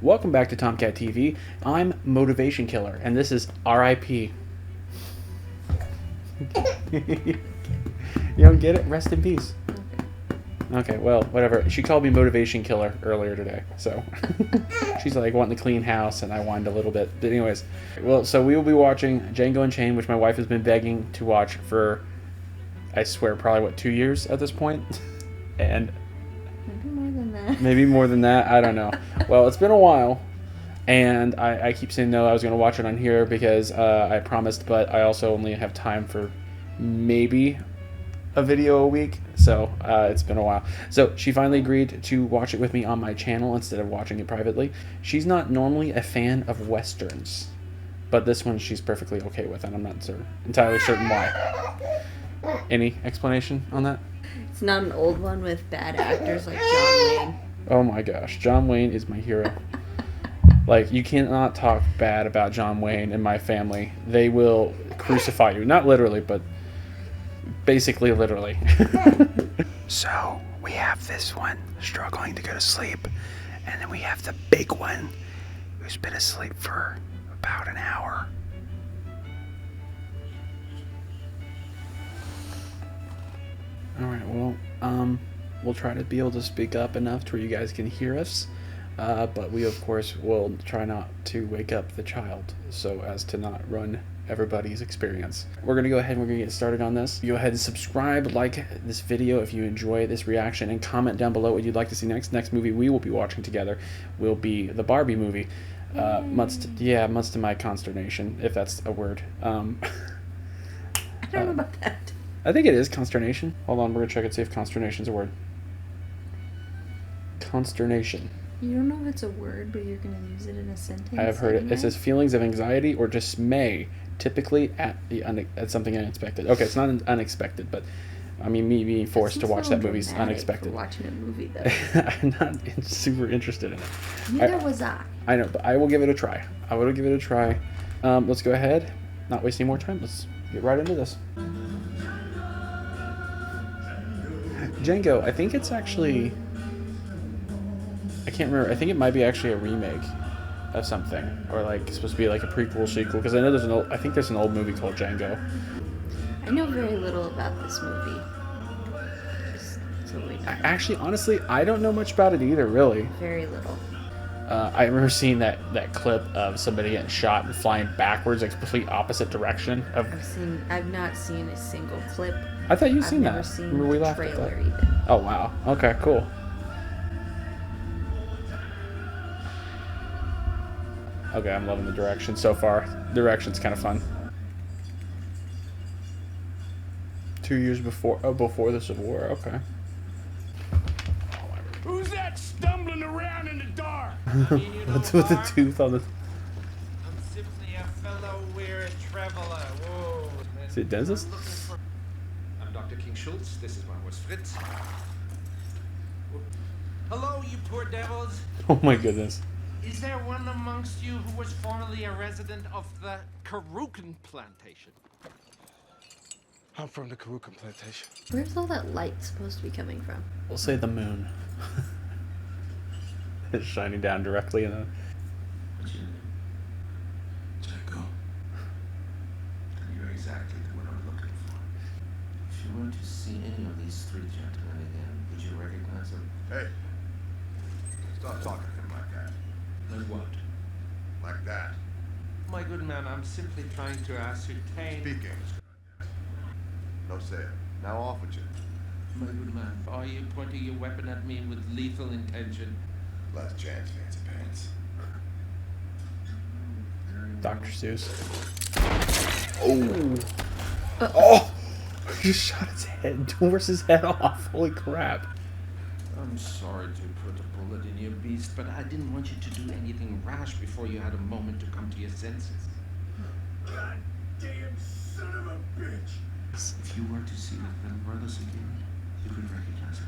Welcome back to Tomcat TV. I'm Motivation Killer, and this is R.I.P. You don't get it? Rest in peace. Okay, well, whatever. She called me Motivation Killer earlier today, so she's like wanting to clean house, and I whined a little bit. But anyways, well, so we will be watching Django Unchained, which my wife has been begging to watch for, I swear, probably 2 years at this point, and maybe more than that. Maybe more than that. I don't know. Well, it's been a while, and I keep saying no. I was going to watch it on here because I promised, but I also only have time for maybe a video a week, so it's been a while. So she finally agreed to watch it with me on my channel instead of watching it privately. She's not normally a fan of westerns, but this one she's perfectly okay with, and I'm not entirely certain why. Any explanation on that? It's not an old one with bad actors like John Wayne. Oh my gosh, John Wayne is my hero. Like, you cannot talk bad about John Wayne in my family. They will crucify you. Not literally, but basically literally. So, we have this one struggling to go to sleep. And then we have the big one who's been asleep for about an hour. Alright, well, we'll try to be able to speak up enough to where you guys can hear us. But we, of course, will try not to wake up the child so as to not ruin everybody's experience. We're going to go ahead and we're going to get started on this. Go ahead and subscribe, like this video if you enjoy this reaction, and comment down below what you'd like to see next. Next movie we will be watching together will be the Barbie movie. Much to my consternation, if that's a word. I don't know about that. I think it is consternation. Hold on, we're going to check and see if consternation is a word. Consternation. You don't know if it's a word, but you're going to use it in a sentence. I have heard it. It says feelings of anxiety or dismay, typically at something unexpected. Okay, it's not unexpected, but I mean, me being forced to watch that movie is unexpected. For watching a movie, though. I'm not super interested in it. Neither was I. I know, but I will give it a try. Let's go ahead. Not wasting more time. Let's get right into this. Django, I think it's actually... I can't remember. I think it might be actually a remake of something, or like it's supposed to be like a prequel, sequel. Because I know there's an old movie called Django. I know very little about this movie. Actually, honestly, I don't know much about it either. Really, very little. I remember seeing that clip of somebody getting shot and flying backwards, like complete opposite direction. I've not seen a single clip. I thought you'd seen that. I've never seen the trailer even. Oh wow. Okay. Cool. Okay, I'm loving the direction so far. Direction's kind of fun. 2 years before the Civil War. Okay. Who's that stumbling around in the dark? What's with the tooth on the... I'm simply a fellow weary traveler. Whoa. Is it dentist? I'm Dr. King Schultz. This is my horse Fritz. Hello, you poor devils. Oh my goodness. Is there one amongst you who was formerly a resident of the Karukan plantation? I'm from the Karukan plantation. Where's all that light supposed to be coming from? We'll say the moon. It's shining down directly in the... Django. You're exactly what I'm looking for. If you were to see any of these three gentlemen again, would you recognize them? Hey, stop talking to him like that. Like what? Like that. My good man, I'm simply trying to ascertain... Speak English. No sale. Now off with you. My good man, are you pointing your weapon at me with lethal intention? Last chance, fancy pants. Dr. Seuss. Oh! Oh! He just shot his head, horse's head off. Holy crap. I'm sorry to put a bullet in your beast, but I didn't want you to do anything rash before you had a moment to come to your senses. God damn son of a bitch! If you were to see the film brothers again, you could recognize him.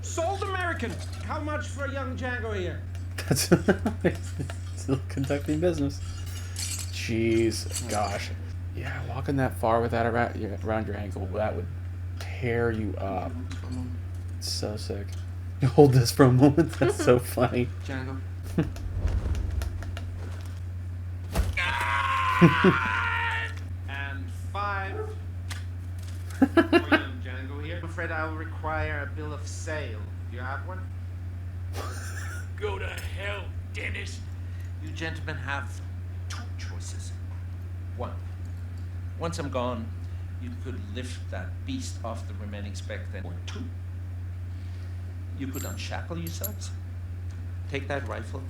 Sold American! How much for young Django here? That's still conducting business. Jeez, gosh. Yeah, walking that far with that around your ankle, that would tear you up. It's so sick. You hold this for a moment. That's so funny. Django. And 5 for young Django here. I'm afraid I will require a bill of sale. Do you have one? Go to hell, Dennis. You gentlemen have 2 choices. 1. Once I'm gone, you could lift that beast off the remaining spec then. Or 2. You could unshackle yourselves, take that rifle,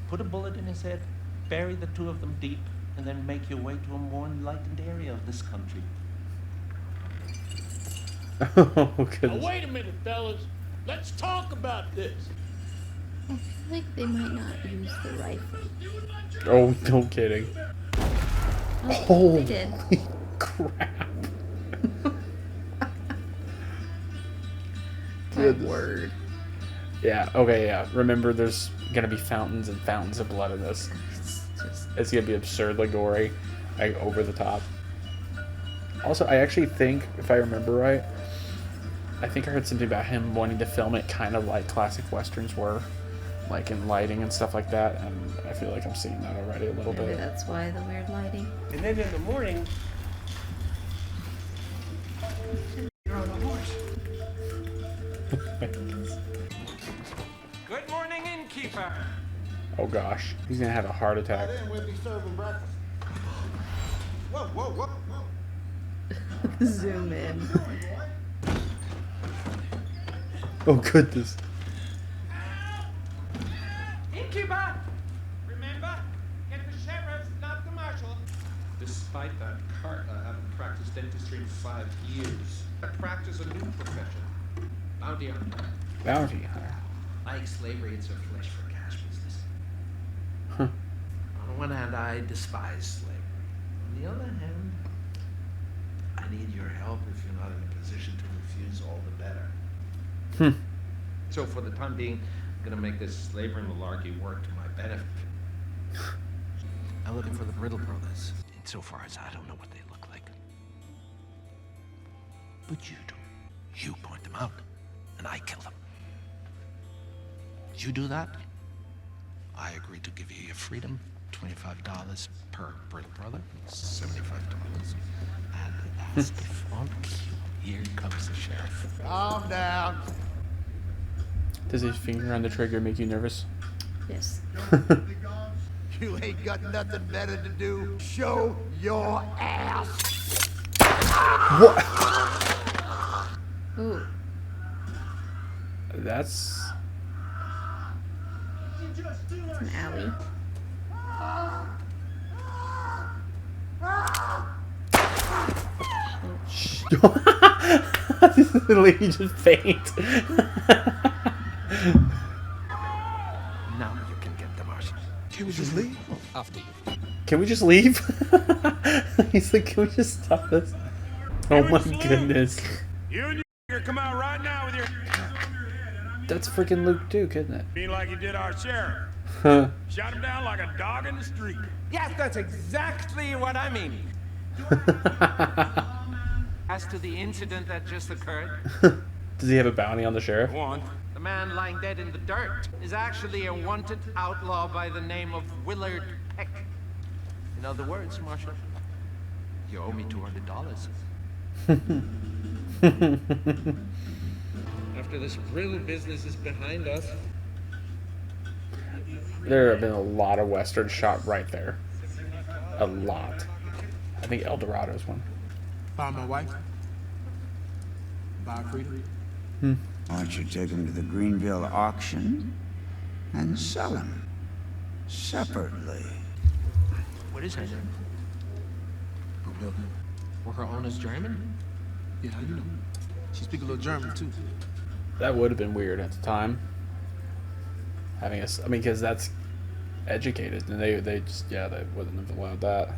put a bullet in his head, bury the 2 of them deep, and then make your way to a more enlightened area of this country. Oh, Now goodness. wait a minute, fellas. Let's talk about this. I feel like they might not use the rifle. Oh, no kidding. Oh, they did. Holy crap. My Goodness. word. Yeah, okay, yeah. Remember, there's gonna be fountains and fountains of blood in this. It's just It's gonna be absurdly gory, like over the top. Also, I actually think, if I remember right, I think I heard something about him wanting to film it kind of like classic westerns were, like in lighting and stuff like that, and I feel like I'm seeing that already a little maybe bit. that's why the weird lighting. And then in the morning, you're on a horse. Good morning, innkeeper. Oh gosh, he's gonna have a heart attack. We'll be serving breakfast. Whoa, whoa, whoa, whoa. Zoom in. Oh goodness. Innkeeper! Remember, get the sheriff, not the marshal. Despite that cart, I haven't practiced dentistry in 5 years. I practice a new profession. Bounty hunter. Bounty hunter. Like slavery, it's a flesh for cash business. Huh. On the one hand, I despise slavery. On the other hand, I need your help if you're not in a position to refuse all the better. So for the time being, I'm gonna make this slavery malarkey work to my benefit. I'm looking for the Brittle brothers, insofar as I don't know what they look like. But you do. You point them out, and I kill them. You do that, I agree to give you your freedom, $25 per Brittle brother, $75. And that's the funk. Here comes the sheriff. Calm down. Does his finger on the trigger make you nervous? Yes. You ain't got nothing better to do. Show your ass. What? Ooh. That's... It's an owie. The lady just faint. Now you can get the marshal. Can we just leave? After you. Can we just leave? He's like, can we just stop this? Oh my goodness. You and your come out right now with your That's freaking Luke Duke, isn't it? be like you did our sheriff. Huh. Shot him down like a dog in the street. Yes, that's exactly what I mean. As to the incident that just occurred, Does he have a bounty on the sheriff? Go on. the man lying dead in the dirt is actually a wanted outlaw by the name of Willard Peck. In other words, Marshal, you owe me $200. After this real business is behind us, There have been a lot of westerns shot right there. A lot. I think El Dorado's one. Found my wife. Buy freedom. Why don't you take him to the Greenville auction and sell him separately? what is her name? Broomhilda. Were her owners German? Yeah, how you know? She speak a little German too. That would have been weird at the time. Having us, I mean, because that's educated, and they just, yeah, they wouldn't have allowed that.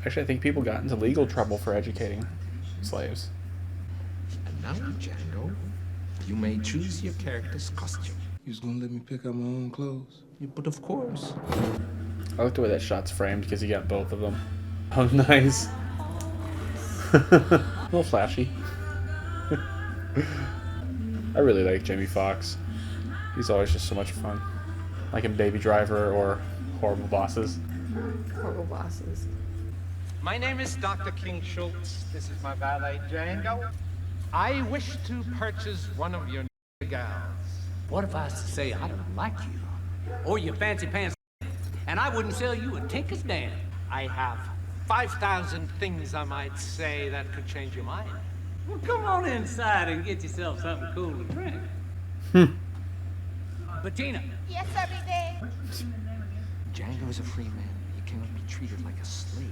Actually, I think people got into legal trouble for educating slaves. And now, Django, you may choose your character's costume. You was gonna let me pick out my own clothes? But of course. I like the way that shot's framed because you got both of them. Oh, nice. A little flashy. I really like Jamie Foxx. He's always just so much fun. Like in Baby Driver or Horrible Bosses. Horrible bosses. My name is Dr. King Schultz. This is my valet, Django. I wish to purchase one of your gals. What if I was to say I don't like you? Or your fancy pants, and I wouldn't sell you a tinker's damn. I have 5,000 things I might say that could change your mind. Well, come on inside and get yourself something cool to drink. Bettina. Yes, sir, Big Dad. Django is a free man. He cannot be treated like a slave.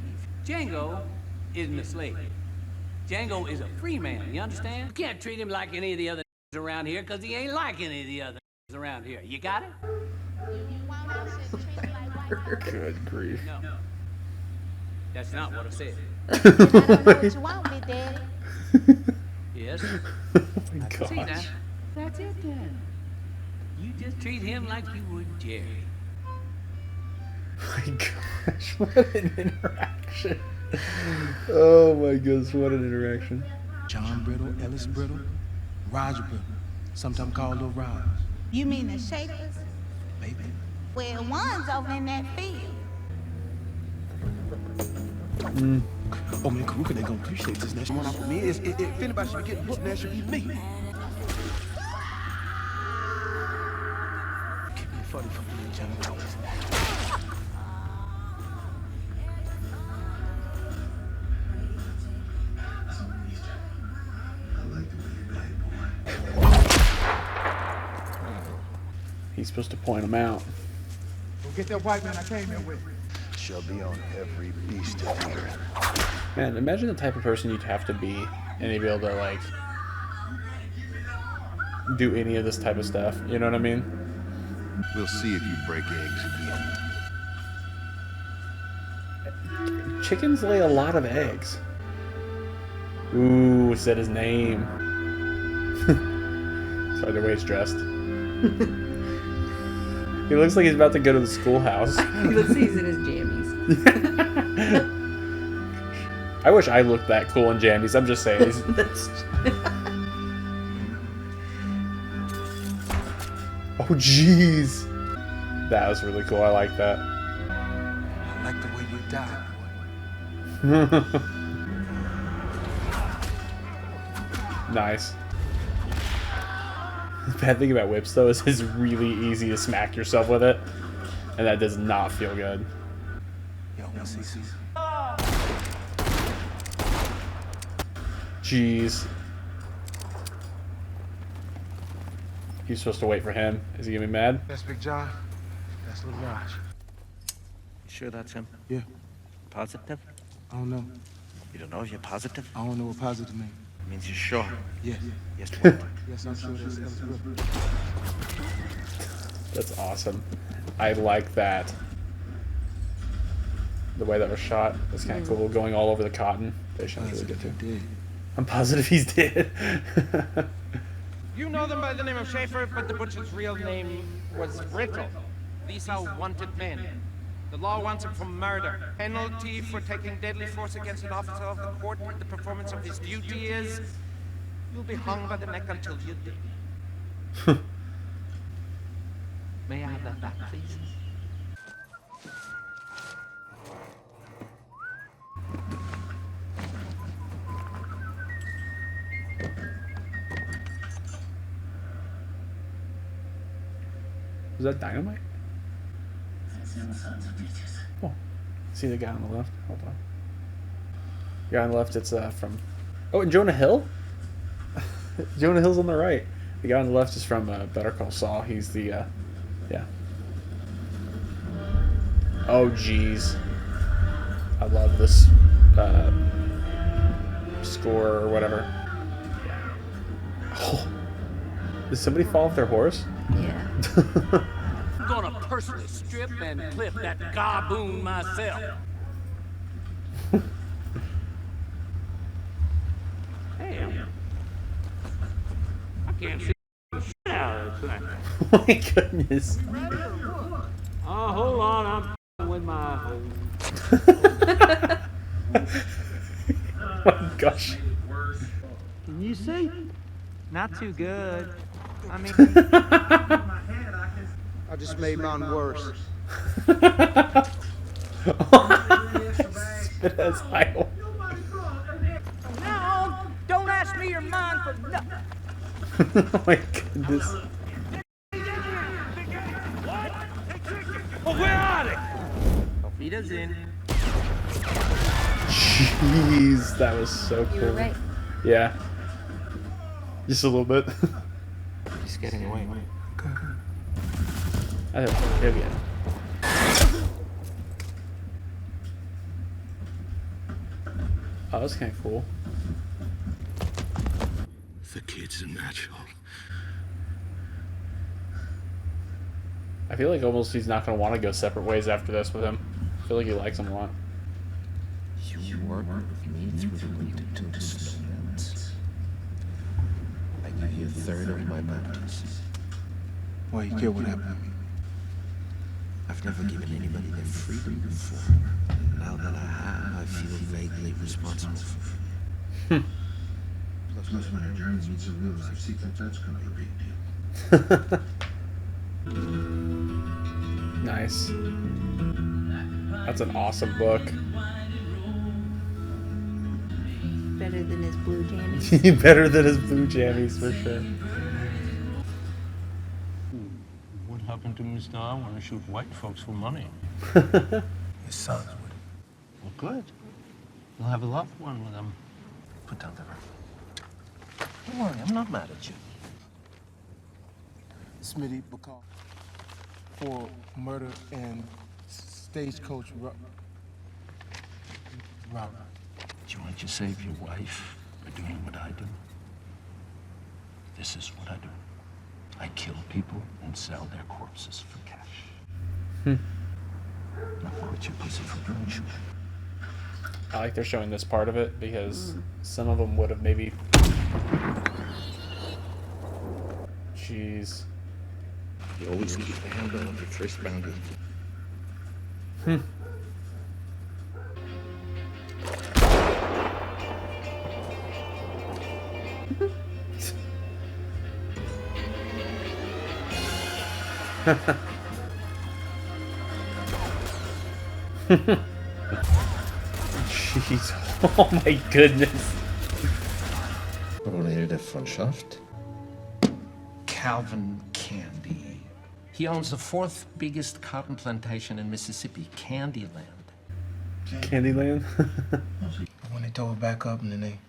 Django isn't a slave. Django is a free man, you understand? You can't treat him like any of the other around here, because he ain't like any of the other around here. You got it? Good grief. No. That's not what I said. I don't know what you want, Big Daddy. Yes? Oh my See now? gosh. That's it then. You just treat him like you would Jerry. My gosh, what an interaction. Oh my goodness, what an interaction. John Brittle, Ellis Brittle, Roger Brittle, sometimes called Little Raj. You mean the Shakers? Baby. Well, one's over in that field. Oh man, Karuka, they gonna appreciate this. That one off of me. If anybody should be getting booked, that should be me. Keep me funny for me, Johnny. He's supposed to point him out. Go get that white man I came here with. Shall be on every beast of the earth. Man, imagine the type of person you'd have to be and to be able to, like, do any of this type of stuff. You know what I mean? We'll see if you break eggs again. Chickens lay a lot of eggs. Ooh, said his name. Sorry, the way he's dressed. He looks like he's about to go to the schoolhouse. He looks like he's in his jammies. I wish I looked that cool in jammies. I'm just saying. That's Oh, jeez. That was really cool. I like that. I like the way you die, boy. Nice. The bad thing about whips, though, is it's really easy to smack yourself with it. And that does not feel good. Yo, wanna see some? Jeez. You're supposed to wait for him. Is he gonna be mad? That's Big John. That's Little Raj. You sure that's him? Yeah, Positive? I don't know. You don't know if you're positive? I don't know what positive means. It means you're sure. Yeah. Yes, what? Yes, I'm sure that's Ellis Brittle. That's awesome. I like that. The way that was shot was kind of cool. Going all over the cotton. They shot really good too. Dead. I'm positive he's dead. You know them by the name of Schaefer, but the butcher's real name was Brittle. These are wanted men. The law wants him for murder. Penalty for taking deadly force against an officer of the court with the performance of his duty is you'll be hung by the neck until you die. May I have that back, please? Was that dynamite? Oh, see the guy on the left? Hold on. The guy on the left, it's from... Oh, and Jonah Hill? Jonah Hill's on the right. The guy on the left is from Better Call Saul. He's the, yeah. Oh, jeez. I love this score or whatever. Oh. Did somebody fall off their horse? yeah. I'm gonna personally strip and clip that garboon myself. Damn. I can't see the shit out of this thing. Oh my goodness. Oh, hold on, I'm with my... Oh my gosh. Can you see? Not too good. I mean... I just made mine worse. Spit as idol. Now, don't ask me your mind for nothing. Oh my goodness. Oh, where are they? Auf Wiedersehen. Jeez, that was so cool. You were right. Yeah. Just a little bit. He's getting away. I don't know. He'll get it. Oh, that's kind of cool. The kid's a natural. I feel like almost he's not going to want to go separate ways after this with him. I feel like he likes him a lot. You work with me through the winter to the snowlands. I give you a third of my bounties. Why you care what happened to me? I've never given anybody their freedom before. Now that I have, I feel vaguely responsible for it. Plus, when our journey meets a real life sequence, that's gonna be a big deal. Nice. That's an awesome book. Better than his blue jammies. Better than his blue jammies, for sure. What happened to Mr. I want to shoot white folks for money? His son's with him. Well, good. You'll have a loved one with him. Put down the rifle. Don't worry, I'm not mad at you. Smitty Bacall for murder and stagecoach robbery. Do you want to save your wife by doing what I do? This is what I do. I kill people and sell their corpses for cash. Now quit your pussy for drone shooting. I like they're showing this part of it because some of them would have maybe. Jeez. You always keep the handle of your first boundary. Jeez. Oh my goodness. Broomhilda von Schaft. Calvin Candie. He owns the 4th biggest cotton plantation in Mississippi, Candyland. Candyland? When they tore it back up and then they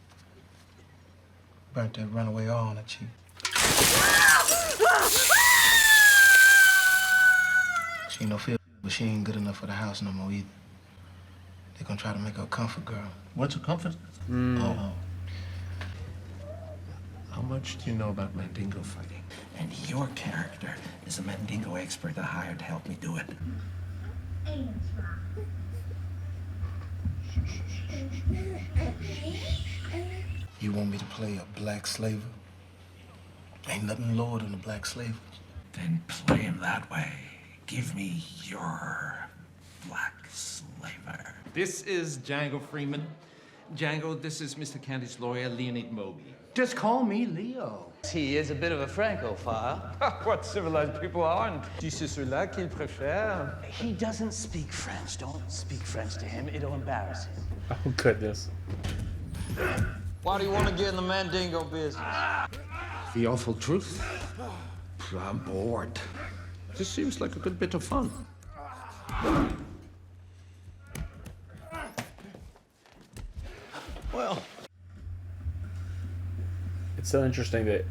burnt that runaway all on the cheek. She ain't no feel, but she ain't good enough for the house no more either. They're gonna try to make her a comfort girl. What's a comfort? Oh. How much do you know about Mandingo fighting? And your character is a Mandingo expert I hired to help me do it. You want me to play a black slaver? Ain't nothing lower than a black slaver. Then play him that way. Give me your black slaver. This is Django Freeman. Django, this is Mr. Candy's lawyer, Leonid Moby. Just call me Leo. He is a bit of a Francophile. What civilized people aren't. Si c'est cela qu'il préfère. He doesn't speak French. Don't speak French to him. It'll embarrass him. Oh goodness. Why do you want to get in the Mandingo business? The awful truth? I'm bored. This seems like a good bit of fun. Well, It's so interesting that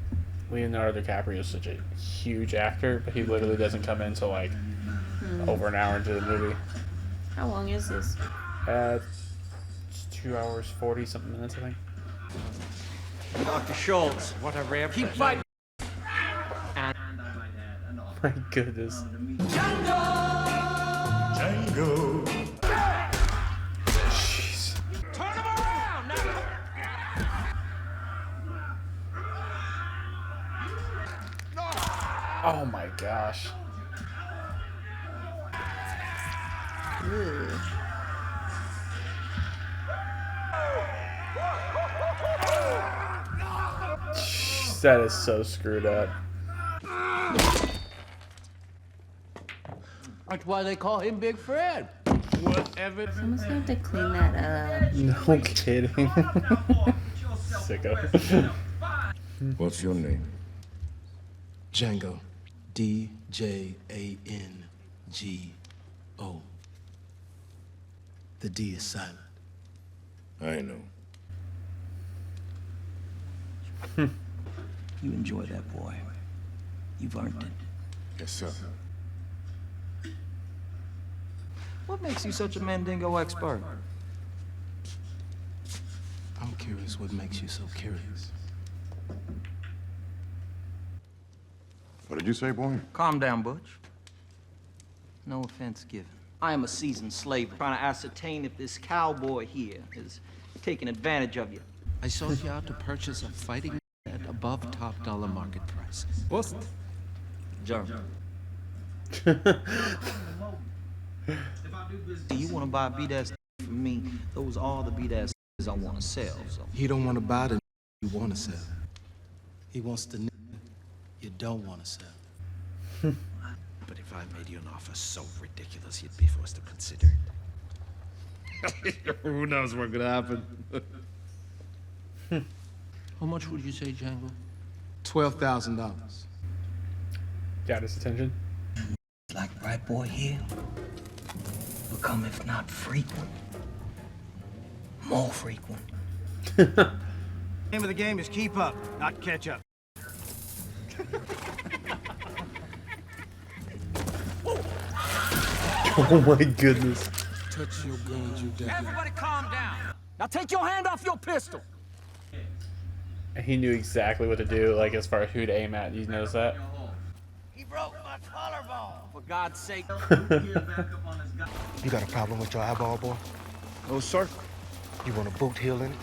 Leonardo DiCaprio is such a huge actor, but he literally doesn't come in until like over an hour into the movie. How long is this? It's 2 hours 40 something minutes, I think. Dr. Schultz, what a rare Keep fighting. My goodness. Django. Jeez. Turn him around now. Oh my gosh. Ooh. Jeez, that is so screwed up. That's why they call him Big Fred. Whatever. Someone's gonna have to clean that up. No kidding. Sicko. What's your name? Django. D-J-A-N-G-O. The D is silent. I know. You enjoy that, boy. You've earned it. Yes, sir. What makes you such a Mandingo expert? I'm curious what makes you so curious. What did you say, boy? Calm down, Butch. No offense given. I am a seasoned slave trying to ascertain if this cowboy here is taking advantage of you. I sought you out to purchase a fighting at above top dollar market price. What's German? Do you want to buy beat-ass from me? Those are the beat-ass I want to sell, so. He don't want to buy the you want to sell. He wants the you don't want to sell. But if I made you an offer so ridiculous, you'd be forced to consider it. Who knows what's gonna happen? How much would you say, Django? $12,000. Got his attention. Like right boy here, become if not frequent, more frequent. Name of the game is keep up, not catch up. Oh my goodness. Touch your guns, you devil. Everybody calm down. Now take your hand off your pistol. And he knew exactly what to do, like as far as who to aim at. You notice that? He broke my collarbone. For God's sake. You got a problem with your eyeball, boy? No, sir. You want a boot heel in it?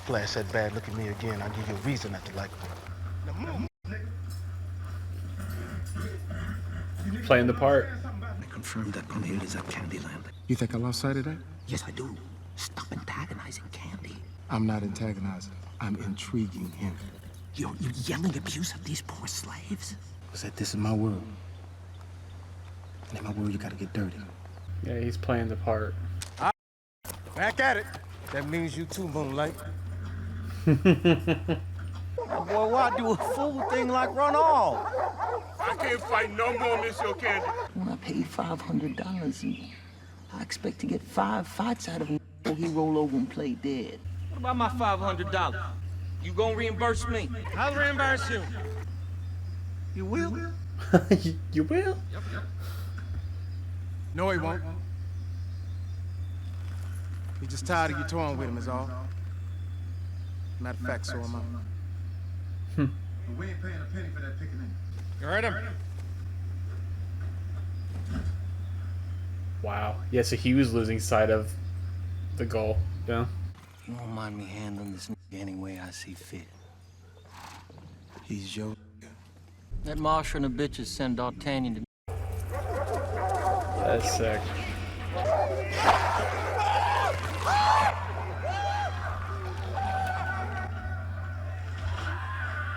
Flash that bad look at me again, I'll give you a reason not to like me. Playing the part. I confirmed that Broomhilda's at Candyland. You think I lost sight of that? Yes, I do. Stop antagonizing Candie. I'm not antagonizing. I'm intriguing him. You're yelling abuse at these poor slaves? Because this is my world. And in my world, you gotta get dirty. Yeah, he's playing the part. Back at it. That means you too, Moonlight. Boy, why do a fool thing like run off? I can't fight no more, Miss Your Candy. When I paid $500, and I expect to get 5 fights out of him before he roll over and play dead. What about my $500? You gonna reimburse me? I'll reimburse you. You will? You will? Yep. No, he won't. He's just tired of you toying with him, is all. Matter of fact, so am I. We ain't paying a penny for that pickaninny. You heard him? Wow. Yeah, so he was losing sight of the goal. Yeah. You don't mind me handling this any way I see fit. He's your... That Marsha and the bitches send D'Artagnan to... That's sick.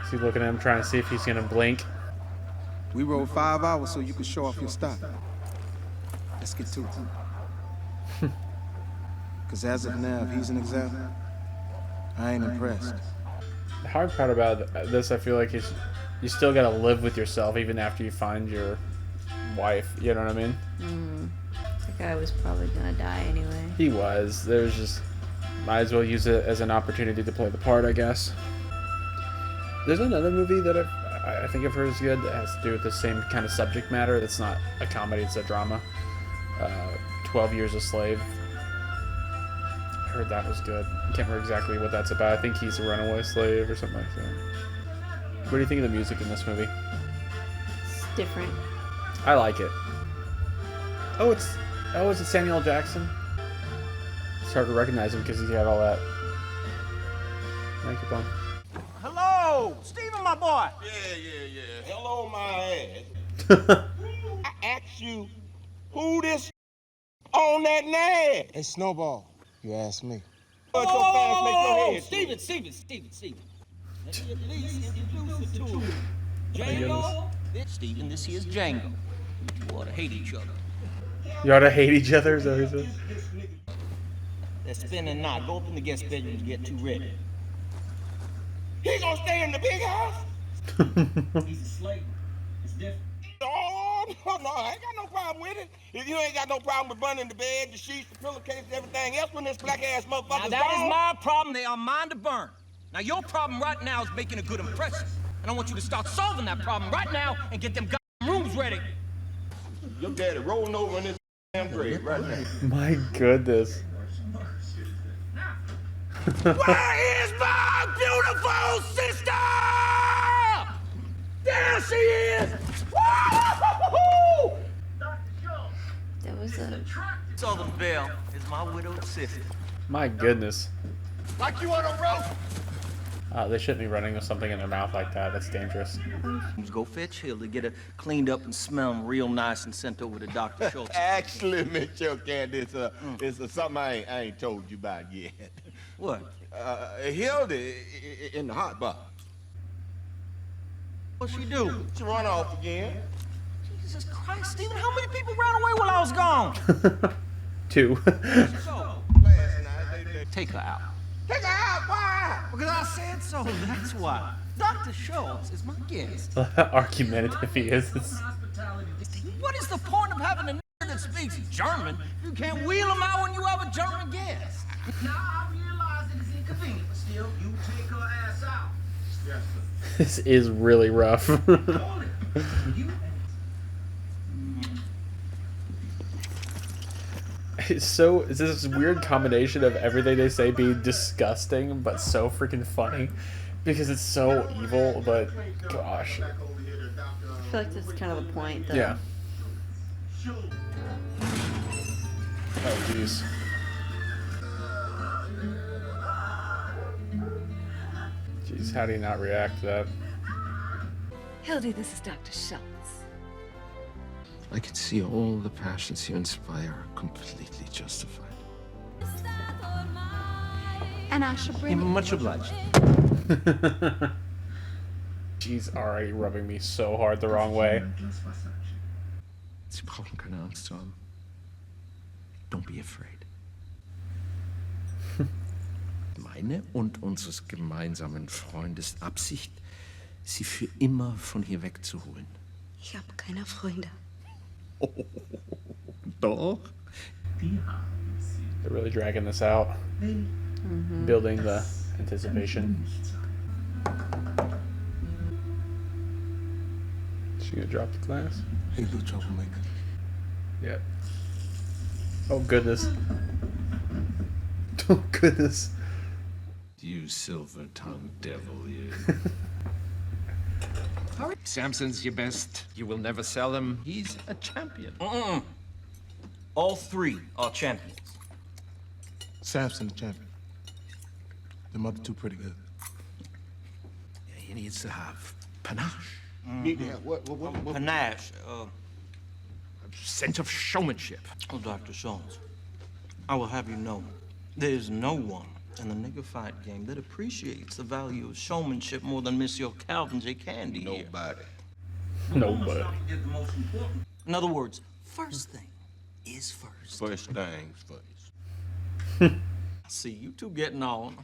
Is he looking at him trying to see if he's gonna blink? We rode 5 hours so you could show off your style. Let's get to it. Because as of now, if he's an example, I ain't impressed. The hard part about this, I feel like, is you still gotta live with yourself even after you find your wife. You know what I mean? That guy was probably gonna die anyway. He was. There's just... Might as well use it as an opportunity to play the part, I guess. There's another movie that I think I've heard is good that has to do with the same kind of subject matter. It's not a comedy, it's a drama. 12 Years a Slave. I heard that was good. I can't remember exactly what that's about. I think he's a runaway slave or something like that. What do you think of the music in this movie? It's different. I like it. Is it Samuel L. Jackson? It's hard to recognize him because he's got all that makeup on. Hello, Steven, my boy. Yeah. Hello, my ass. I asked you who this on that nag. Hey, Snowball, you asked me. Whoa, Steven. Let me at least introduce you to him. Django? Steven, this here's Django. You ought to hate each other. You ought to hate each other, is that what he said? They're spinning now. Go up in the guest bedroom to get too ready. He gonna stay in the big house? He's a slave. It's different. Oh, no, I ain't got no problem with it. If you ain't got no problem with burning the bed, the sheets, the pillowcases, everything else when this black-ass motherfucker's Now, that is gone. my problem. They are mine to burn. Now, your problem right now is making a good impression. And I want you to start solving that problem right now and get them goddamn rooms ready. Your daddy rolling over in this damn grave right now. My goodness. Where is my beautiful sister? There she is! Woo! That was a. Southern Belle is my widowed sister. My goodness. Like you on a rope? They shouldn't be running with something in their mouth like that. That's dangerous. Go fetch Hilda, get her cleaned up and smell real nice and sent over to Dr. Schultz. Actually, Miss Candy, it's something I ain't told you about yet. What? Hilda in the hot box. What'd she do? She run off again. Jesus Christ, Stephen, how many people ran away while I was gone? 2. So, last night they Take her out. take her out. Why? Because I said so, that's why. Dr. Schultz is my guest. Argumentative he is. What is the point of having a nigga that speaks German? You can't wheel him out when you have a German guest. Now I realize it is inconvenient, but still, you take her ass out. Yes, sir. This is really rough. It's this weird combination of everything they say being disgusting but so freaking funny because it's so evil, but gosh. I feel like that's kind of the point, though. Yeah. Oh jeez. Jeez, how do you not react to that? Hildy, this is Dr. Schultz. I can see all the passions you inspire are completely justified. And I shall bring Much obliged. She's already rubbing me so hard the wrong way. Sie brauchen keine Angst zu haben. Don't be afraid. Meine und unseres gemeinsamen Freundes Absicht, sie für immer von hier wegzuholen. Ich habe keine Freunde. Doch. They're really dragging this out. Building the anticipation. She gonna drop the glass? Hey, little troublemaker. Yep. Oh goodness. Oh goodness. You silver-tongued devil, you. Samson's your best. You will never sell him. He's a champion. All three are champions. Samson the champion. Them other two pretty good. Yeah, he needs to have panache. Yeah, what? Panache. A sense of showmanship. Oh, Dr. Schultz, I will have you know, there is no one in the nigger fight game that appreciates the value of showmanship more than Monsieur Calvin J. Candie here. Nobody. In other words, first thing is first. First things first. I see you two getting on.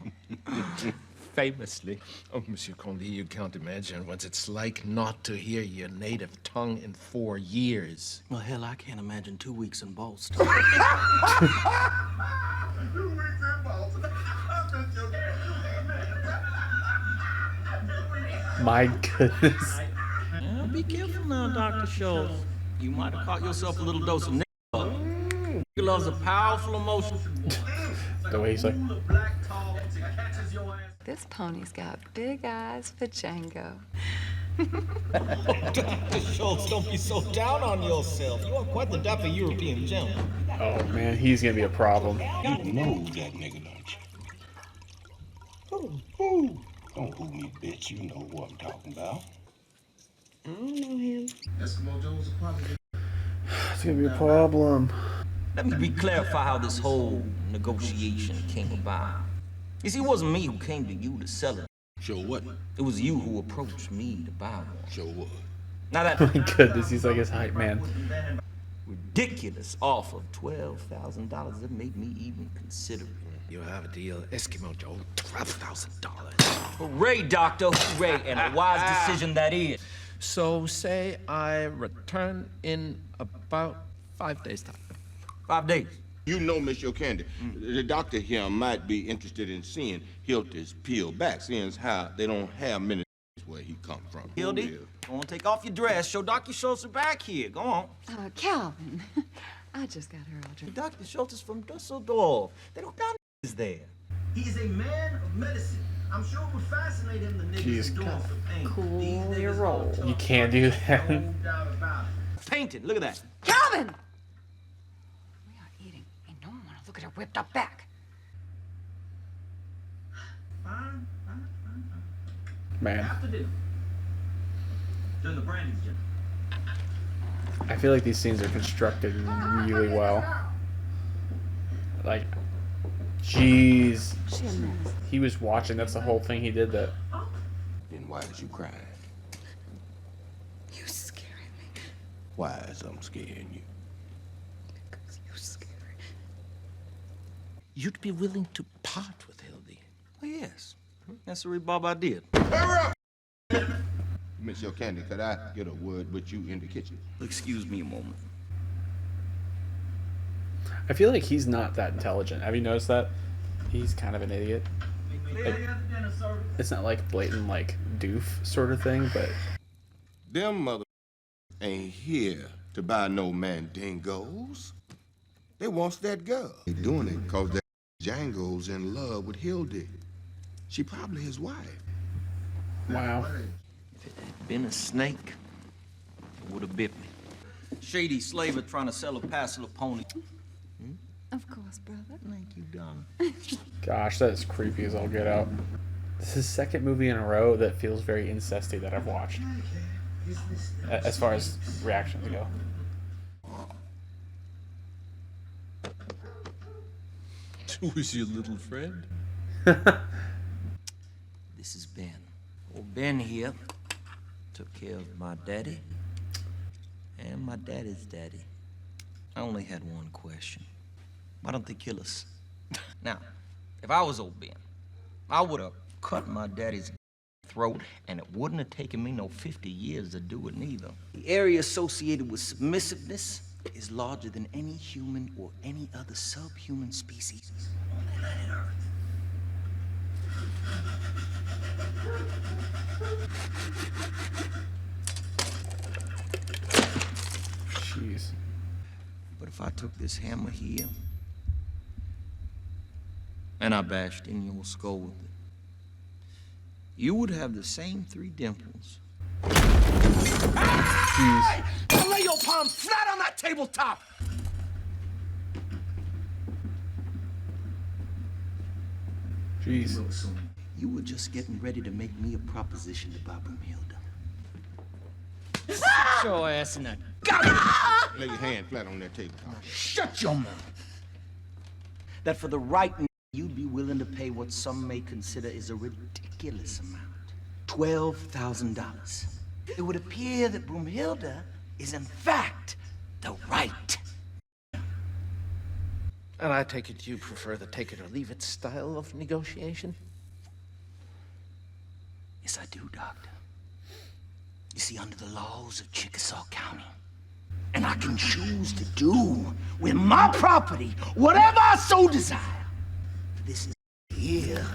Famously. Oh, Monsieur Candie, you can't imagine what it's like not to hear your native tongue in 4 years. Well, hell, I can't imagine 2 weeks in Boston. 2 weeks in Boston. My goodness. Yeah, be careful now, Dr. Schultz. You might have caught yourself a little dose of nigger love. Nigger love's a powerful emotion. The way he's like, This pony's got big eyes for Django. Dr. Schultz, don't be so down on yourself. You are quite the dapper European gentleman. oh man, he's gonna be a problem. You know that nigga, don't you? Who? Don't who me, bitch. You know who I'm talking about. I don't know him. Eskimo Joe's a problem. It's gonna be a problem. Let me clarify how this whole negotiation came about. You see, it wasn't me who came to you to sell it. Show what? It was you who approached me to buy one. Show what? Now that My goodness, he's like his hype man. ridiculous offer of $12,000 that made me even consider it. You have a deal, Eskimo Joe. $12,000. Hooray, Doctor, hooray, and a wise decision that is. So say I return in about 5 days' time. 5 days. You know, Miss Candie, the doctor here might be interested in seeing Hildy's peel back, seeing as how they don't have many where he come from. Hildy, go on, take off your dress. Show Dr. Schultz back here. Go on. Calvin, I just got her all dressed. Dr. Schultz is from Dusseldorf. They don't got niggas there. He's a man of medicine. I'm sure it would fascinate him, the niggas doing for pain. Cool your role. You can't do that. No doubt about it. Painting, look at that. Calvin! We are eating, and no one want to look at her whipped up back. Fine. Man, After dinner. During the Brandy's dinner. I feel like these scenes are constructed really well. Like, jeez. He was watching. That's the whole thing he did that. Then why is you crying? You scaring me. Why is I'm scaring you? Because you scary. You'd be willing to part with Hildy. Oh, yes. That's the rebarb I did. Miss Candie, could I get a word with you in the kitchen? Excuse me a moment. I feel like he's not that intelligent. Have you noticed that? He's kind of an idiot. Like, it's not like blatant, like, doof sort of thing, but... Them mother ain't here to buy no mandingos. They wants that girl. They doing it because that Django's in love with Hildy. She probably his wife. Wow. If it had been a snake, it would have bit me. Shady slaver trying to sell a parcel of pony. Of course, brother. Thank you, darling. Gosh, that is creepy as all get out. This is the second movie in a row that feels very incesty that I've watched. As far as reactions go. Who is your little friend? This is Ben. Old Ben here took care of my daddy and my daddy's daddy. I only had one question. Why don't they kill us? Now, if I was old Ben, I would have cut my daddy's throat, and it wouldn't have taken me no 50 years to do it neither. The area associated with submissiveness is larger than any human or any other subhuman species on planet Earth. Jeez. But if I took this hammer here and I bashed in your skull with it, you would have the same 3 dimples. Jeez. Lay your palm flat on that tabletop! Jeez. You were just getting ready to make me a proposition about Broomhilda. Sit your ass in that Lay your hand flat on that tabletop. Shut your mouth. That for the right you'd be willing to pay what some may consider is a ridiculous amount. $12,000. It would appear that Broomhilda is in fact the right. And I take it you prefer the take it or leave it style of negotiation? Yes, I do, Doctor. You see, under the laws of Chickasaw County, and I can choose to do with my property whatever I so desire. This is here.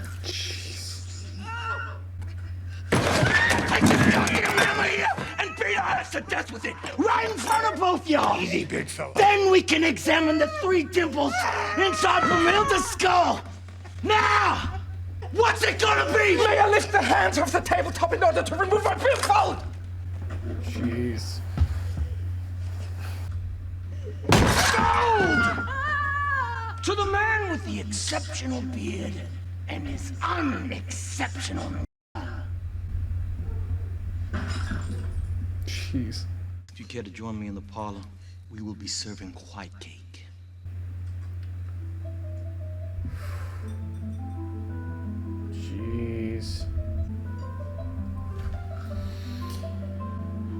Take this goddamn hammer here and beat our ass to death with it, right in front of both y'all. Easy, big fella. Then we can examine the 3 dimples inside Broomhilda's skull. Now, what's it gonna be? May I lift the hands off the tabletop in order to remove my billfold? Jeez. Sold! To the man with the exceptional beard and his unexceptional. Jeez. If you care to join me in the parlor, we will be serving white cake. Jeez.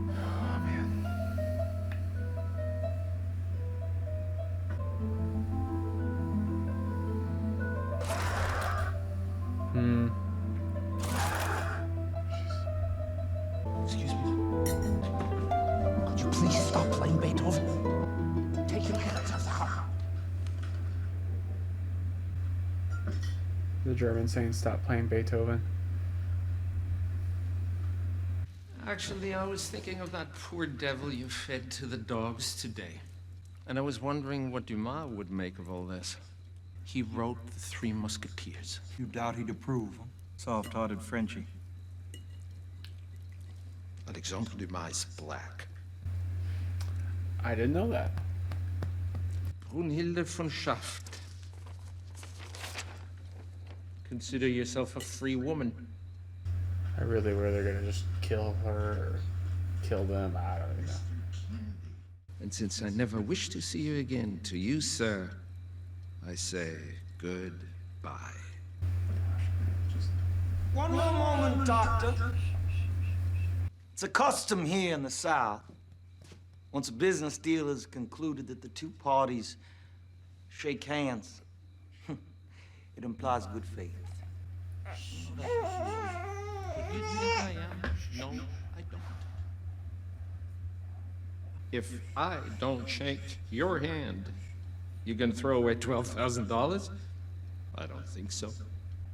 Oh, man. Excuse me. Could you please stop playing Beethoven? Take your hands off the harp. The German saying stop playing Beethoven. Actually, I was thinking of that poor devil you fed to the dogs today. And I was wondering what Dumas would make of all this. He wrote The Three Musketeers. You doubt he'd approve, huh? Soft-hearted Frenchie. Alexandre Dumas is black. I didn't know that. Broomhilda von Schaft. Consider yourself a free woman. I really were they're gonna just kill her or kill them. I don't even know. And since I never wish to see you again, to you, sir, I say goodbye. One more moment, Doctor. It's a custom here in the South. Once a business deal is concluded that the two parties shake hands, it implies good faith. You think I am? No, I don't. If I don't shake your hand, you gonna throw away $12,000? I don't think so.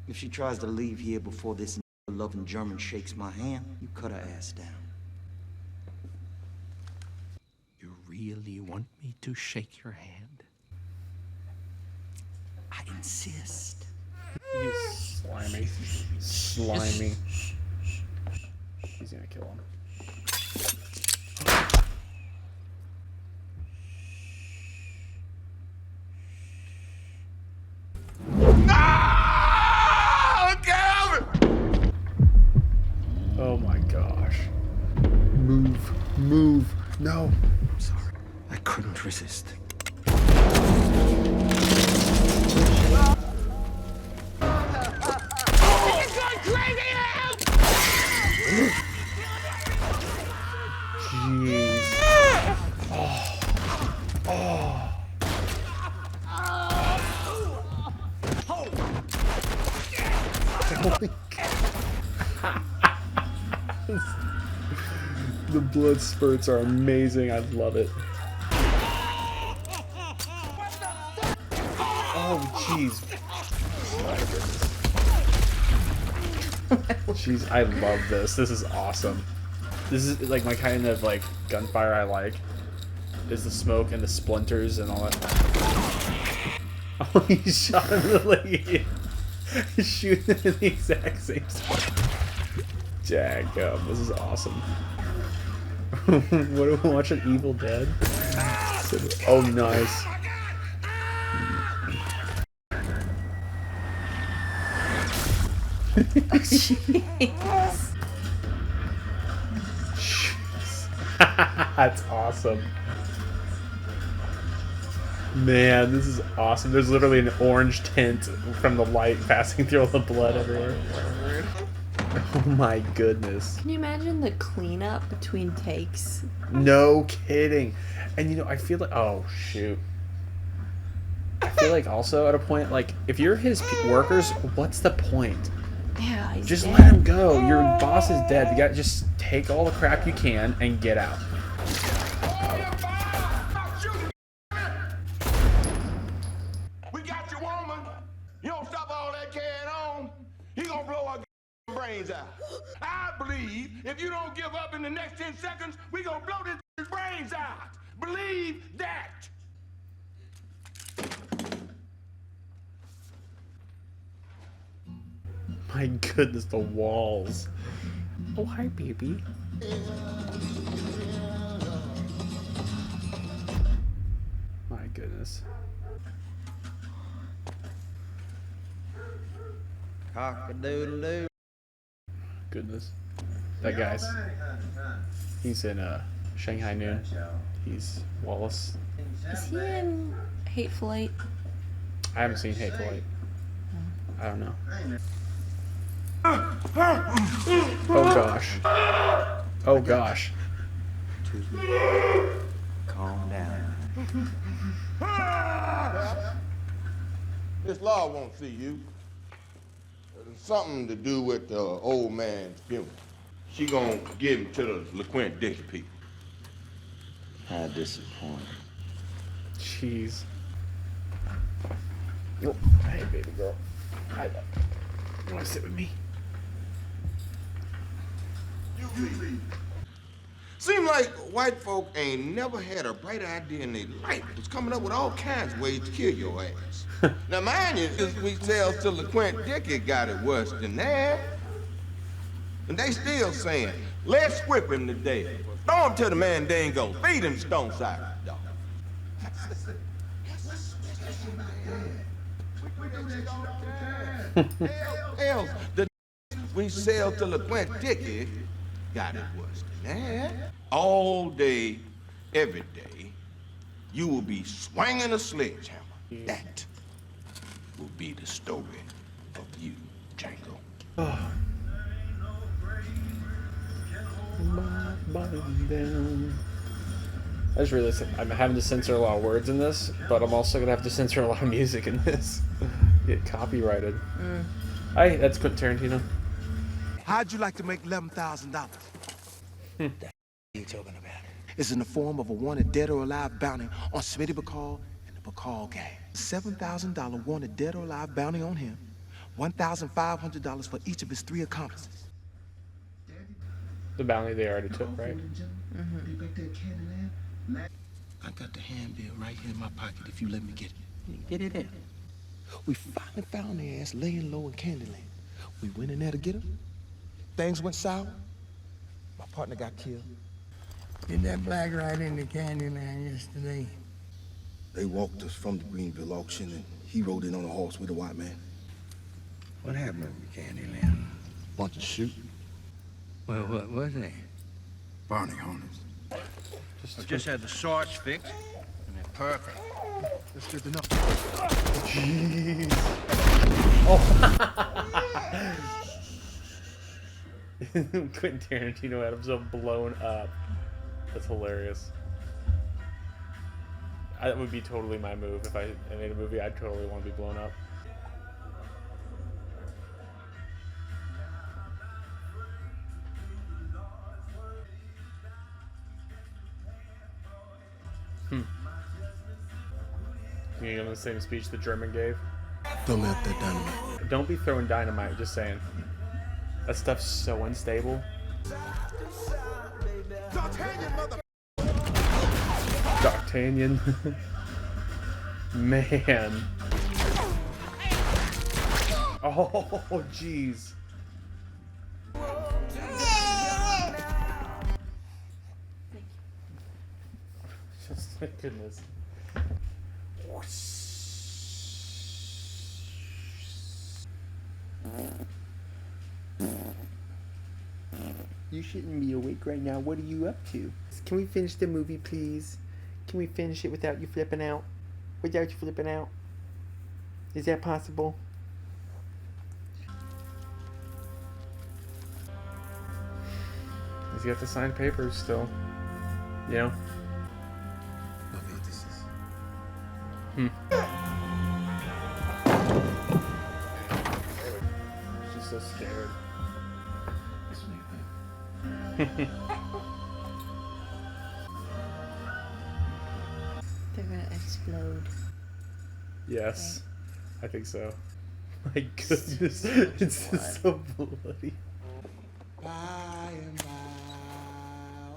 If she tries to leave here before this loving German shakes my hand, you cut her ass down. You really want me to shake your hand? I insist. He's slimy. Slimy. He's gonna kill him. Oh my gosh. Move. No. I'm sorry. I couldn't resist. Jeez. Holy The blood spurts are amazing. I love it. Oh, jeez. Jeez, I love this. This is awesome. This is like my kind of like gunfire I like. Is the smoke and the splinters and all that. Oh, he shot him in the leg. He's shooting in the exact same spot. Jacob, this is awesome. What do we watch? An Evil Dead? Oh, nice. That's awesome. Man, this is awesome. There's literally an orange tint from the light passing through all the blood everywhere. Oh my goodness. Can you imagine the cleanup between takes? No kidding. And you know, I feel like, oh shoot. I feel like also at a point, like, if you're his workers, what's the point? Yeah, he's just dead. let him go. Your boss is dead. You gotta just take all the crap you can and get out. We got your woman. You don't stop all that carrying on, he gonna blow our brains out. I believe if you don't give up in the next 10 seconds, we gonna blow this brains out. Believe that. My goodness, the walls. Oh, hi, baby. My goodness. Cock-a-doodle-doo. Goodness. That guy's... He's in Shanghai Noon. He's Wallace. Is he in Hateful Eight? I haven't seen Hateful Eight. I don't know. Oh gosh. Oh gosh. Calm down. This law won't see you. something to do with the old man's funeral. She gonna give him to the LaQuint Dickey people. How disappointing. Jeez. Oh, hey, baby girl. I love you. You wanna sit with me? Seem like white folk ain't never had a bright idea in their life. Was coming up with all kinds of ways to kill your ass. Now, mind you, we sales to LaQuint Dickey got it worse than that. And they still saying, let's whip him to death. Throw him to the Mandingo. Feed him stone cider, dog. Hell, the we sell to LaQuint Dickey got it worse than that. All day, every day, you will be swinging a sledgehammer. That will be the story of you, Django. I just realized I'm having to censor a lot of words in this, but I'm also gonna have to censor a lot of music in this. Get copyrighted. Hey, that's Quentin Tarantino. How'd you like to make $11,000? What are you talking about? It's in the form of a wanted dead or alive bounty on Smitty Bacall and the Bacall gang. $7,000 wanted dead or alive bounty on him. $1,500 for each of his 3 accomplices. The bounty they already took, right? I got the handbill right here in my pocket if you let me get it. Get it in. We finally found their ass laying low in Candyland. We went in there to get him. Things went sour. My partner got killed. Did that black ride into Candyland yesterday? They walked us from the Greenville auction and he rode in on a horse with a white man. What happened in Candyland? Bunch of shooting. Well, what was that? Barney hunters. I just had the shorts fixed, and they're perfect. That's good enough. Jeez. Oh. Quentin Tarantino had himself blown up. That's hilarious. That would be totally my move. If I made a movie, I'd totally want to be blown up. You give him the same speech the German gave? Don't let that dynamite. Don't be throwing dynamite, just saying. That stuff's so unstable. D'Artagnan. Man. Oh, jeez. Just, thank goodness. You shouldn't be awake right now. What are you up to? Can we finish the movie, please? Can we finish it without you flipping out? Without you flipping out? Is that possible? He's got the signed papers still. You know? She's so scared. They're gonna explode. Yes, I think so. My goodness, it's just so bloody. By and by,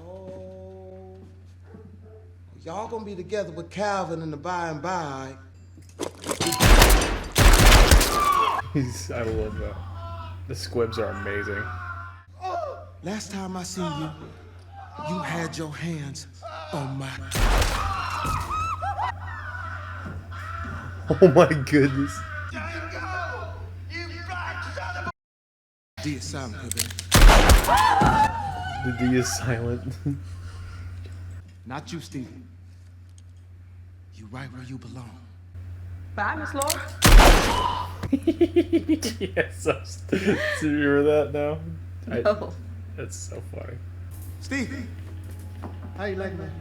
oh. Y'all gonna be together with Calvin in the by and by. I love that. The squibs are amazing. Last time I seen you, you had your hands on my... Oh my goodness. D is silent, baby. The D is silent. Not you, Stevie. You right where you belong. Bye, Miss Lord. Yes, so you remember that now? No. That's so funny. Stevie, how you like that?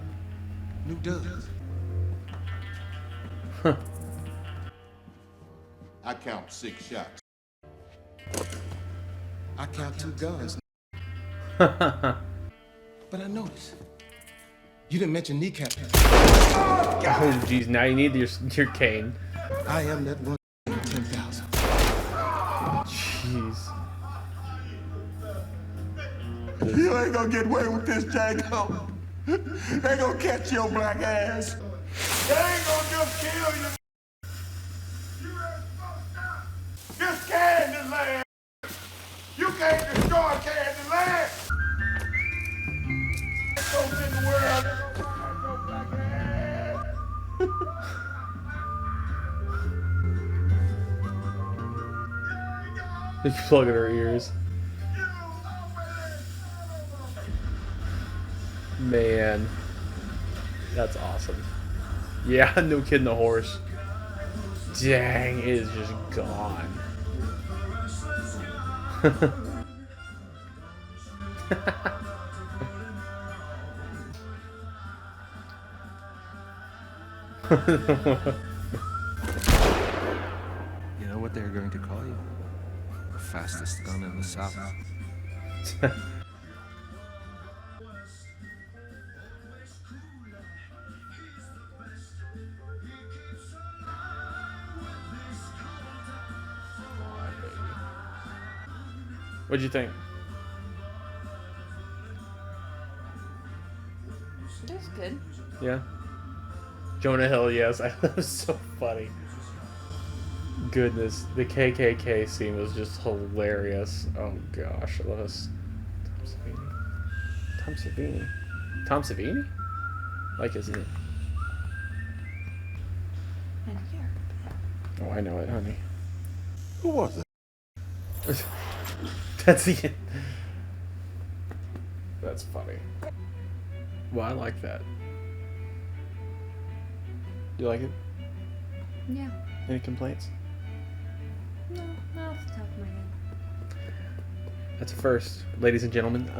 New Douglas. I count 6 shots. I count 2 guns. But I noticed you didn't mention kneecap. Oh, jeez, now you need your cane. I am that one 10,000. Jeez. You ain't gonna get away with this, Django. They gonna catch your black ass. They ain't gonna just kill you. This Candyland. You can't destroy Candyland. Folks in the world, they gonna find your black ass. They plug in her ears. Man, that's awesome. Yeah, no kidding, the horse. Dang, it is just gone. You know what they're going to call you? The fastest gun in the South. What'd you think? That's good. Yeah. Jonah Hill, yes. That was so funny. Goodness, the KKK scene was just hilarious. Oh gosh, I love this. Tom Savini. Tom Savini? Like, isn't it? Oh, I know it, honey. Who was it? That's the end. That's funny. Well, I like that. You like it? Yeah. Any complaints? No, not off the top of my head. That's a first, ladies and gentlemen.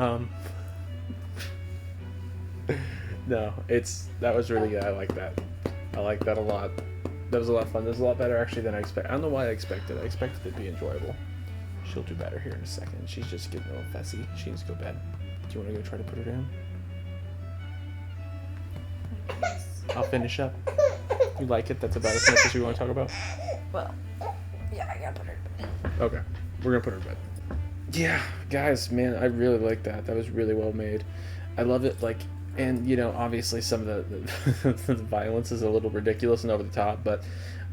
No, that was really good. I like that. I like that a lot. That was a lot of fun. That was a lot better actually than I expected. I don't know why I expected. I expected it to be enjoyable. She'll do better here in a second. She's just getting a little fussy. She needs to go to bed. Do you want to go try to put her down? I'll finish up. You like it? That's about as much as we want to talk about? Well, yeah, I gotta put her to bed. Okay. We're going to put her to bed. Yeah, guys, man, I really like that. That was really well made. I love it, like, and, you know, obviously some of the violence is a little ridiculous and over the top, but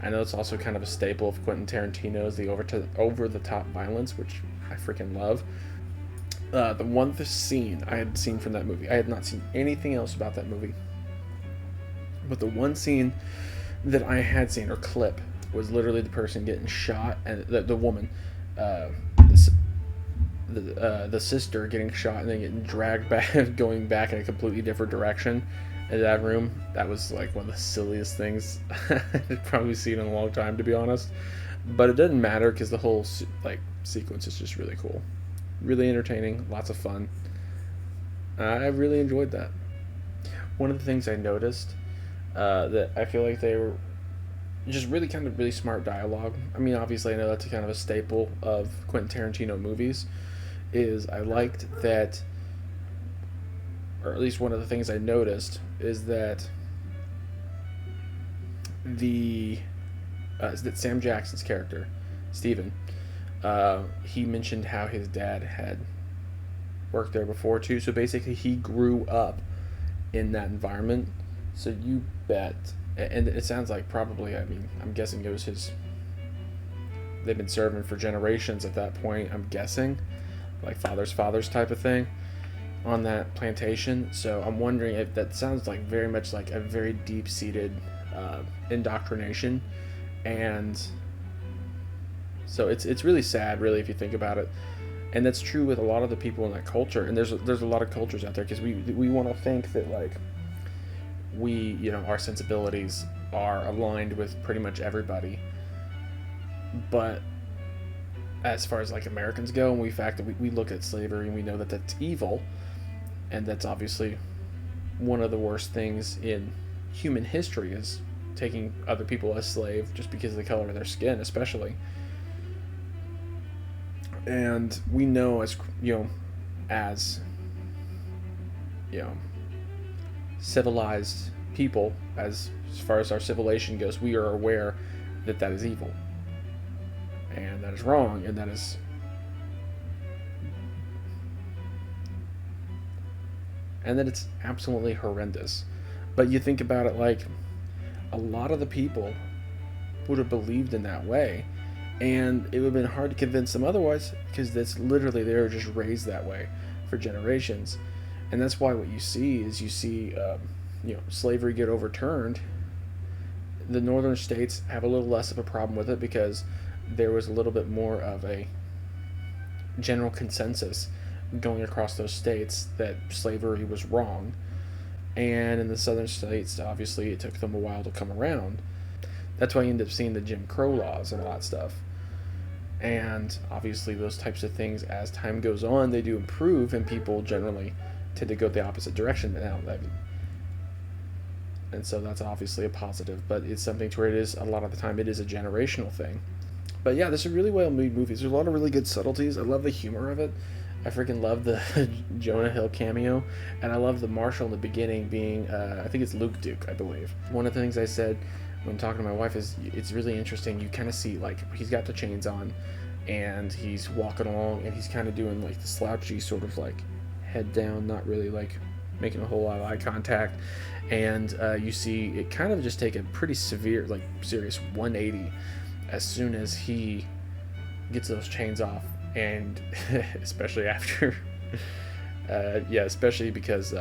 I know it's also kind of a staple of Quentin Tarantino's, the over-the-top violence, which I freaking love. The one scene I had seen from that movie, I had not seen anything else about that movie, but the one scene that I had seen, or clip, was literally the person getting shot, and the woman, the sister getting shot and then getting dragged back, going back in a completely different direction in that room. That was like one of the silliest things I've probably seen in a long time, to be honest. But it doesn't matter because the whole sequence is just really cool, really entertaining, lots of fun. I really enjoyed that. One of the things I noticed that I feel like they were just really smart dialogue. I mean, obviously I know that's kind of a staple of Quentin Tarantino movies, is I liked that, or at least one of the things I noticed is that that Sam Jackson's character, Steven, he mentioned how his dad had worked there before too, so basically he grew up in that environment. So you bet, and it sounds like probably, I mean, I'm guessing it was they've been serving for generations at that point, I'm guessing, like father's type of thing on that plantation. So I'm wondering if that sounds like very much like a very deep-seated indoctrination, and so it's really sad, really, if you think about it. And that's true with a lot of the people in that culture, and there's a lot of cultures out there, because we want to think that, like, we, you know, our sensibilities are aligned with pretty much everybody, but as far as like Americans go, and we look at slavery and we know that that's evil, and that's obviously one of the worst things in human history, is taking other people as slave just because of the color of their skin, especially. And we know as civilized people, as far as our civilization goes, we are aware that that is evil, and that is wrong, and that it's absolutely horrendous. But you think about it, like, a lot of the people would have believed in that way, and it would have been hard to convince them otherwise, because that's literally, they were just raised that way for generations. And that's why what you see is slavery get overturned. The northern states have a little less of a problem with it because there was a little bit more of a general consensus going across those states that slavery was wrong. And in the southern states, obviously, it took them a while to come around. That's why you end up seeing the Jim Crow laws and all that stuff. And obviously, those types of things, as time goes on, they do improve, and people generally tend to go the opposite direction now. And so that's obviously a positive, but it's something to where it is, a lot of the time, it is a generational thing. But yeah, this is really well made movies. There's a lot of really good subtleties. I love the humor of it. I freaking love the Jonah Hill cameo, and I love the marshal in the beginning being, I think it's Luke Duke, I believe. One of the things I said when talking to my wife is, it's really interesting. You kind of see, like, he's got the chains on, and he's walking along, and he's kind of doing, like, the slouchy sort of, like, head down, not really, like, making a whole lot of eye contact. And you see it kind of just take a pretty severe, like, serious 180 as soon as he gets those chains off. And especially after, especially because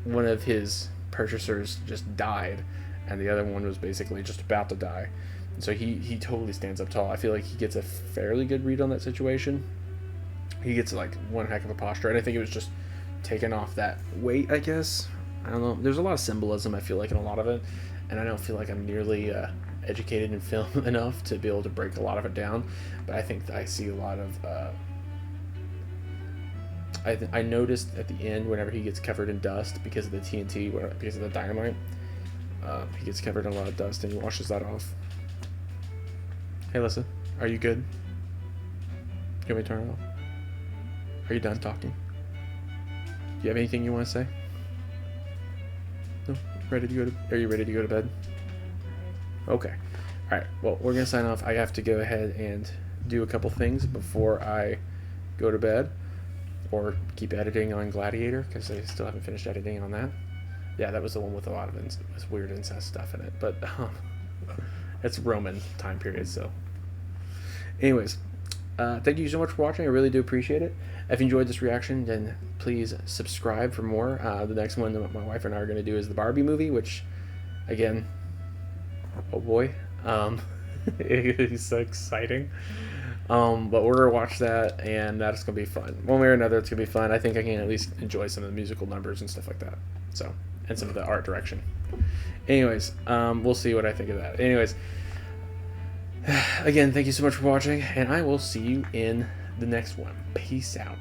one of his purchasers just died, and the other one was basically just about to die. And so he totally stands up tall. I feel like he gets a fairly good read on that situation. He gets, like, one heck of a posture, and I think it was just taking off that weight, I guess. I don't know. There's a lot of symbolism, I feel like, in a lot of it, and I don't feel like I'm nearly educated in film enough to be able to break a lot of it down. But I think I see a lot of I noticed at the end, whenever he gets covered in dust because of the TNT, because of the dynamite, he gets covered in a lot of dust, and he washes that off. Hey, listen, are you good? You want me to turn it off? Are you done talking? Do you have anything you want to say? No? Are you ready to go to bed? Okay. Alright, well, we're going to sign off. I have to go ahead and do a couple things before I go to bed, or keep editing on Gladiator, because I still haven't finished editing on that. Yeah, that was the one with a lot of weird incest stuff in it, but it's Roman time period, so. Anyways, thank you so much for watching. I really do appreciate it. If you enjoyed this reaction, then please subscribe for more. The next one that my wife and I are going to do is the Barbie movie, which, again, oh boy, it's so exciting. But we're gonna watch that, and that's gonna be fun. One way or another, it's gonna be fun. I think I can at least enjoy some of the musical numbers and stuff like that. So, and some of the art direction. Anyways, we'll see what I think of that. Anyways, again, thank you so much for watching, and I will see you in the next one. Peace out.